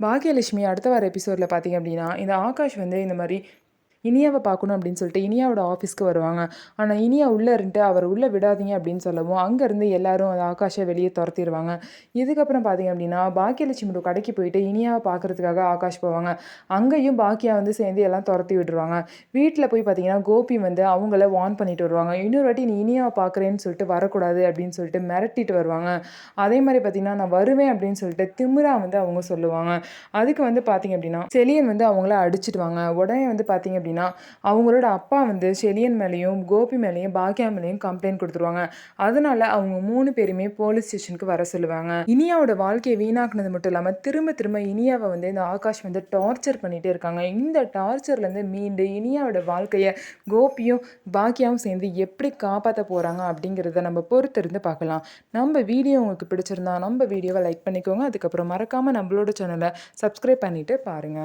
பாக்கியலட்சுமி அடுத்த வார எபிசோட்ல பார்த்தீங்க அப்படின்னா, இந்த ஆகாஷ் வந்து இந்த மாரி இனியாவ பார்க்கணும் அப்படின்னு சொல்லிட்டு இனியாவோட ஆஃபீஸ்க்கு வருவாங்க. ஆனா இனியா உள்ள இருந்துட்டு அவர உள்ள விடாதீங்க அப்படின்னு சொல்லவும், அங்கருந்து எல்லாரும் அந்த ஆகாஷ வெளிய தொரத்திருவாங்க. இதுக்கப்புறம் பார்த்தீங்க அப்படின்னா, பாக்கியலட்சுமியோட கடைக்கு போயிட்டு இனியாவ பார்க்கறதுக்காக ஆகாஷ் போவாங்க. அங்கேயும் பாக்கியா வந்து சேர்ந்து எல்லாம் தொரத்தி விட்டுருவாங்க. வீட்ல போய் பார்த்தீங்கன்னா, கோபி வந்து அவங்கள வார்ன் பண்ணிட்டு வருவாங்க. இன்னொரு வாட்டி நீ இனியாவ பார்க்குறேன்னு சொல்லிட்டு வரக்கூடாது அப்படின்னு சொல்லிட்டு மிரட்டிட்டு வருவாங்க. அதே மாரி பார்த்தீங்கன்னா, நான் வருவேன் அப்படின்னு சொல்லிட்டு திமிரா வந்து அவங்க சொல்லுவாங்க. அதுக்கு வந்து பார்த்தீங்க அப்படின்னா, செலியன் வந்து அவங்கள அடிச்சுடுவாங்க. உடனே வந்து பார்த்தீங்க அப்படின்னா, அவங்களோட அப்பா வந்து செலியன் மேலேயும், கோபி மேலேயும், பாக்கியா மேலேயும் கம்ப்ளைண்ட் குடுத்துருவாங்க. அதனால அவங்க 3 பேருமே போலீஸ் ஸ்டேஷனுக்கு வர சொல்லுவாங்க. இனியாவோட வாழ்க்கைய வீணாக்குனது மட்டும் இல்லாம, திரும்ப திரும்ப இனியாவ வந்து இந்த ஆகாஷ் வந்து டார்ச்சர் பண்ணிட்டே இருக்காங்க. இந்த டார்ச்சர்லேருந்து மீண்டு இனியாவோட வாழ்க்கைய கோபியும், பாக்கியாவும் சேர்ந்து எப்படி காப்பாத்த போறாங்க அப்படிங்கிறத நம்ம பொறுத்திருந்து பார்க்கலாம். நம்ம வீடியோ உங்களுக்கு பிடிச்சிருந்தா நம்ம வீடியோவ லைக் பண்ணிக்கோங்க. அதுக்கப்புறம் மறக்காம நம்மளோட சேனல சப்ஸ்கிரைப் பண்ணிட்டு பாருங்க.